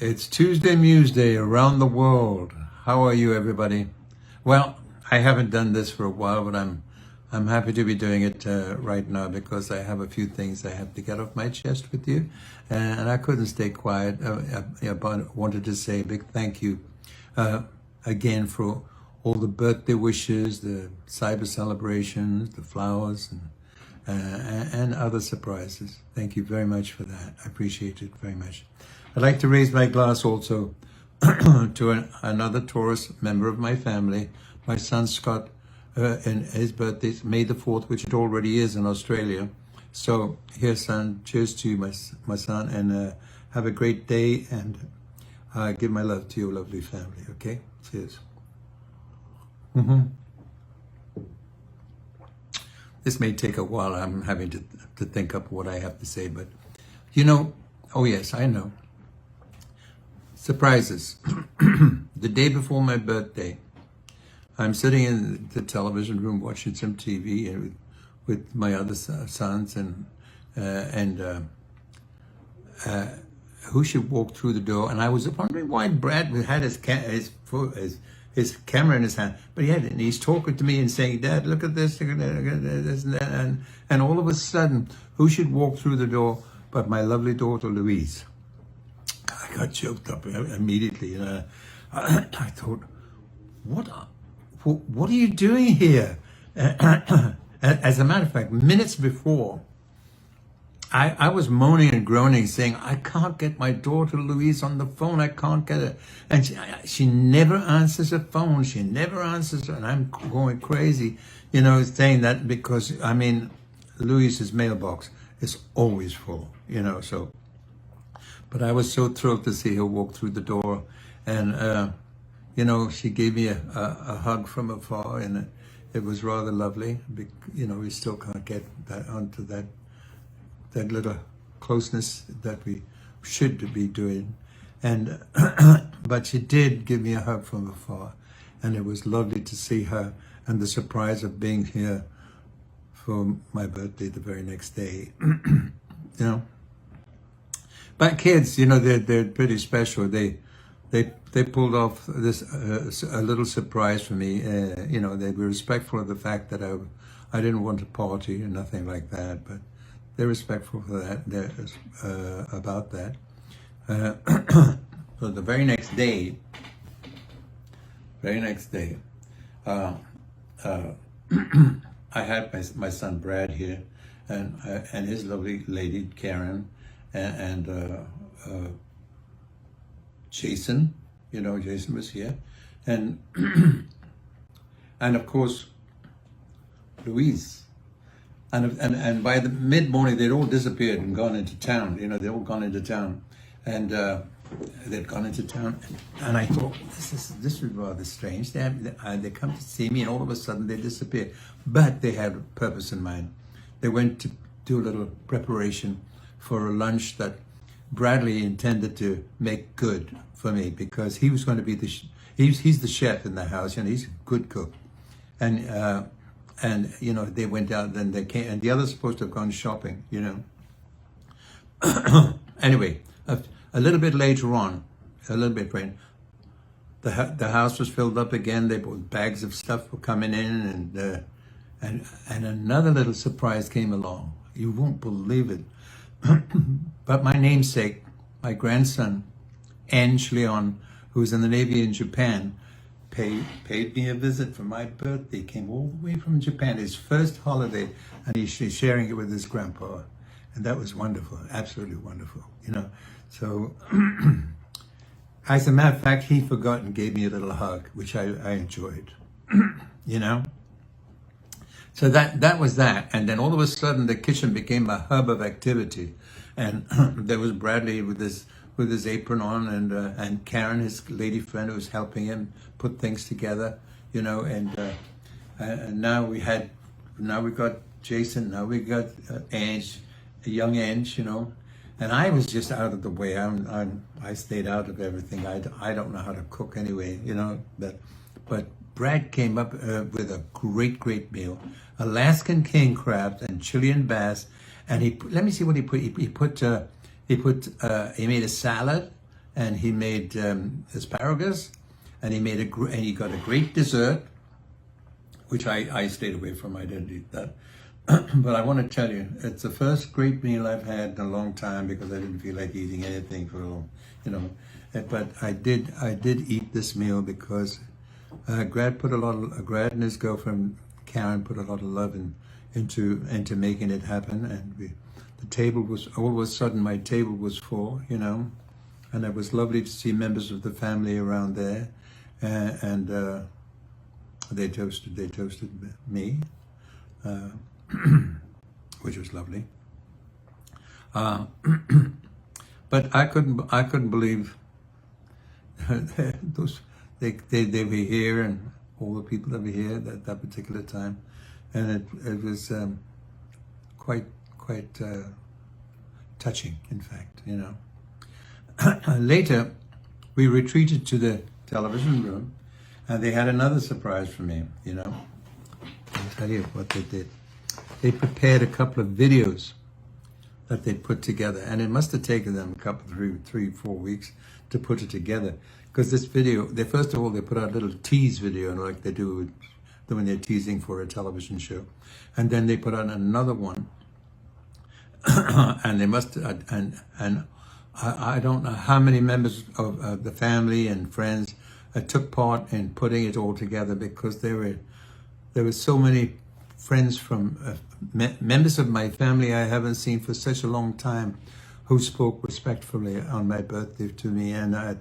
It's Tuesday Museday around the world. How are you, everybody? Well, I haven't done this for a while, but I'm happy to be doing it right now because I have a few things I have to get off my chest with you, and I couldn't stay quiet. But wanted to say a big thank you again for all the birthday wishes, the cyber celebrations, the flowers, and other surprises. Thank you very much for that. I appreciate it very much. I'd like to raise my glass also to another Taurus member of my family, my son Scott, and his birthday, May the 4th, which it already is in Australia. So here, son, cheers to you, my son, and have a great day, and give my love to your lovely family, okay? Cheers. This may take a while. I'm having to think up what I have to say, but you know, oh yes, I know. Surprises. The day before my birthday, I'm sitting in the television room watching some TV with my other sons, and who should walk through the door? And I was wondering why Brad had his camera in his hand, but he had it, and he's talking to me and saying, "Dad, look at this, look at this and that," and all of a sudden, who should walk through the door but my lovely daughter Louise? I got choked up immediately, and I thought, what are you doing here? As a matter of fact, minutes before, I was moaning and groaning, saying, I can't get my daughter Louise on the phone. I can't get her. And she never answers her phone. She never answers her. And I'm going crazy, saying that because, Louise's mailbox is always full, so. But I was so thrilled to see her walk through the door. And, she gave me a hug from afar. And it was rather lovely. We still can't get that onto that little closeness that we should be doing. And but she did give me a hug from afar, and it was lovely to see her, and the surprise of being here for my birthday the very next day. But kids, they're pretty special. They pulled off this a little surprise for me. They were respectful of the fact that I didn't want to party or nothing like that, but they're respectful for that. They're about that. So the very next day, I had my son Brad here, and his lovely lady Karen, and Jason. Jason was here, and and of course Louise. And by the mid-morning, they'd all disappeared and gone into town. They'd all gone into town, and they'd gone into town. And I thought, this is rather strange. They come to see me, and all of a sudden they disappeared. But they had a purpose in mind. They went to do a little preparation for a lunch that Bradley intended to make good for me, because he was going to be he's the chef in the house, and he's a good cook, and they went out, then they came, and the others supposed to have gone shopping, Anyway, a little bit later on, the house was filled up again. They bought bags of stuff were coming in, and another little surprise came along. You won't believe it. But my namesake, my grandson, Engeleon, who's in the Navy in Japan, paid me a visit for my birthday. Came all the way from Japan, his first holiday, and he's sharing it with his grandpa, and that was wonderful, absolutely wonderful. So as a matter of fact, he forgot and gave me a little hug, which I enjoyed. So that was that, and then all of a sudden the kitchen became a hub of activity, and there was Bradley with his apron on, and Karen, his lady friend, who was helping him put things together, and now we got Jason, now we got Ange, a young Ange, and I was just out of the way. I stayed out of everything. I don't know how to cook anyway, but Brad came up with a great meal, Alaskan king crabs and Chilean bass, and let me see what he put. He made a salad, and he made asparagus, and he got a great dessert, which I stayed away from. I didn't eat that. But I want to tell you, it's the first great meal I've had in a long time, because I didn't feel like eating anything for a long, you know. But I did eat this meal because Grad and his girlfriend Karen put a lot of love into making it happen, and the table was, all of a sudden my table was full, you know, and it was lovely to see members of the family around there, and they toasted me, which was lovely. But I couldn't believe they were here, and all the people that were here at that particular time, and it was quite touching, in fact, you know. Later, we retreated to the television room, and they had another surprise for me, you know. I'll tell you what they did. They prepared a couple of videos that they put together, and it must have taken them a couple, 3-4 weeks to put it together. Because this video, first of all, they put out a little tease video, like they do when they're teasing for a television show, and then they put out another one, and they must, and I don't know how many members of the family and friends took part in putting it all together, because there were so many friends from members of my family I haven't seen for such a long time, who spoke respectfully on my birthday to me, and I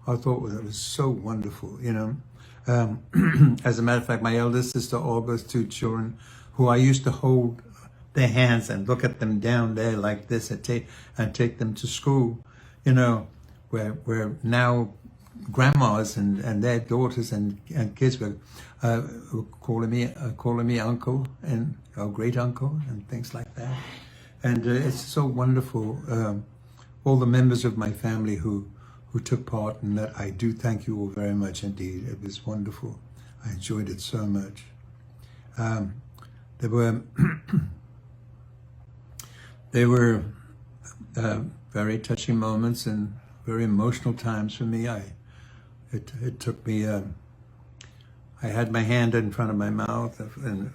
thought that was so wonderful, you know. As a matter of fact, my eldest sister, August, 2 children, who I used to hold their hands and look at them down there like this, and take them to school, you know, where now grandmas and their daughters and kids were calling me uncle and great uncle and things like that. And it's so wonderful, all the members of my family who took part in that. I do thank you all very much indeed. It was wonderful. I enjoyed it so much. There were very touching moments and very emotional times for me. It took me, I had my hand in front of my mouth, and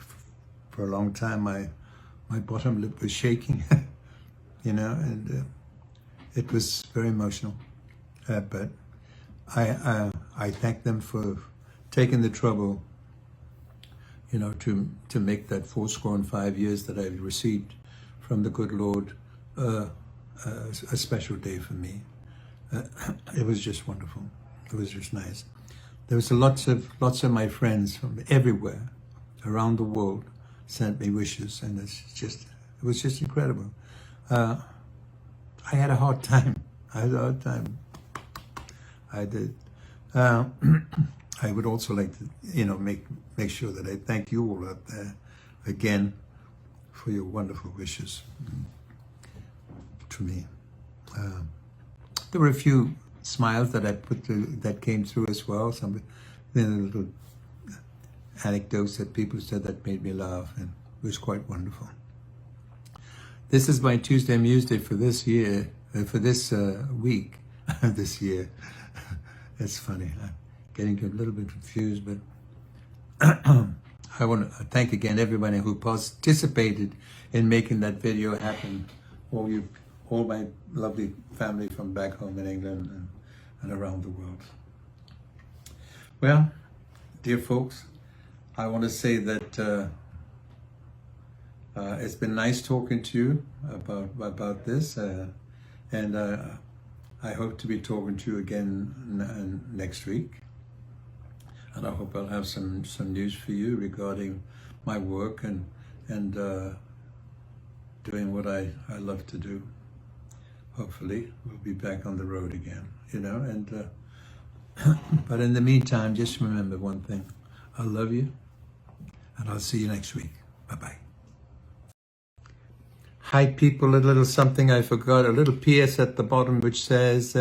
for a long time my bottom lip was shaking, you know, and it was very emotional. But I thank them for taking the trouble, you know, to make that 85 years that I've received from the good Lord a special day for me. It was just wonderful. It was just nice. There was lots of my friends from everywhere around the world sent me wishes, and it was just incredible. I had a hard time. I did. I would also like to, you know, make sure that I thank you all out there again for your wonderful wishes to me. There were a few smiles that I that came through as well. Some little anecdotes that people said that made me laugh, and it was quite wonderful. This is my Tuesday Museday for this year, for this week, this year. It's funny. I'm getting a little bit confused, but I want to thank again everybody who participated in making that video happen. All my lovely family from back home in England and around the world. Well, dear folks, I want to say that it's been nice talking to you about this, and I hope to be talking to you again next week. And I hope I'll have some news for you regarding my work and doing what I love to do. Hopefully, we'll be back on the road again, you know. And but in the meantime, just remember one thing: I love you, and I'll see you next week. Bye-bye. Hi, people. A little something I forgot. A little PS at the bottom which says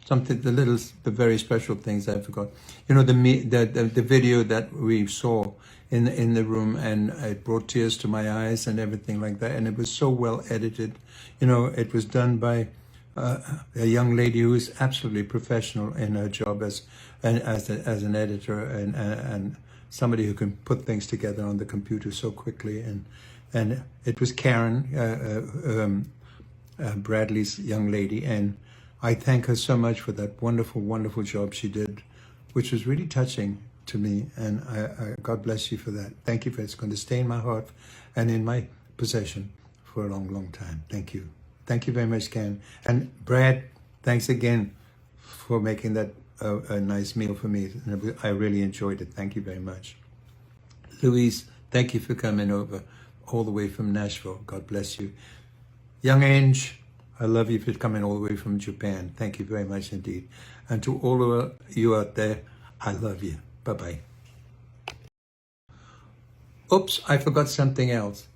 something. The very special things I forgot. You know, the video that we saw in the room, and it brought tears to my eyes and everything like that. And it was so well edited. You know, it was done by a young lady who is absolutely professional in her job as an editor and somebody who can put things together on the computer so quickly. And it was Karen, Bradley's young lady, and I thank her so much for that wonderful, wonderful job she did, which was really touching to me. And God bless you for that. Thank you for it's going to stay in my heart and in my possession for a long, long time. Thank you. Thank you very much, Ken. And Brad, thanks again for making that a nice meal for me. I really enjoyed it. Thank you very much. Louise, thank you for coming over all the way from Nashville. God bless you. Young Ange, I love you for coming all the way from Japan. Thank you very much indeed. And to all of you out there, I love you. Bye-bye. Oops, I forgot something else.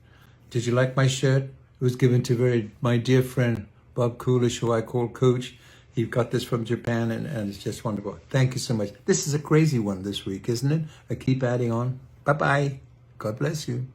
Did you like my shirt? It was given to my dear friend, Bob Coolish, who I call Coach. He got this from Japan, and it's just wonderful. Thank you so much. This is a crazy one this week, isn't it? I keep adding on. Bye-bye. God bless you.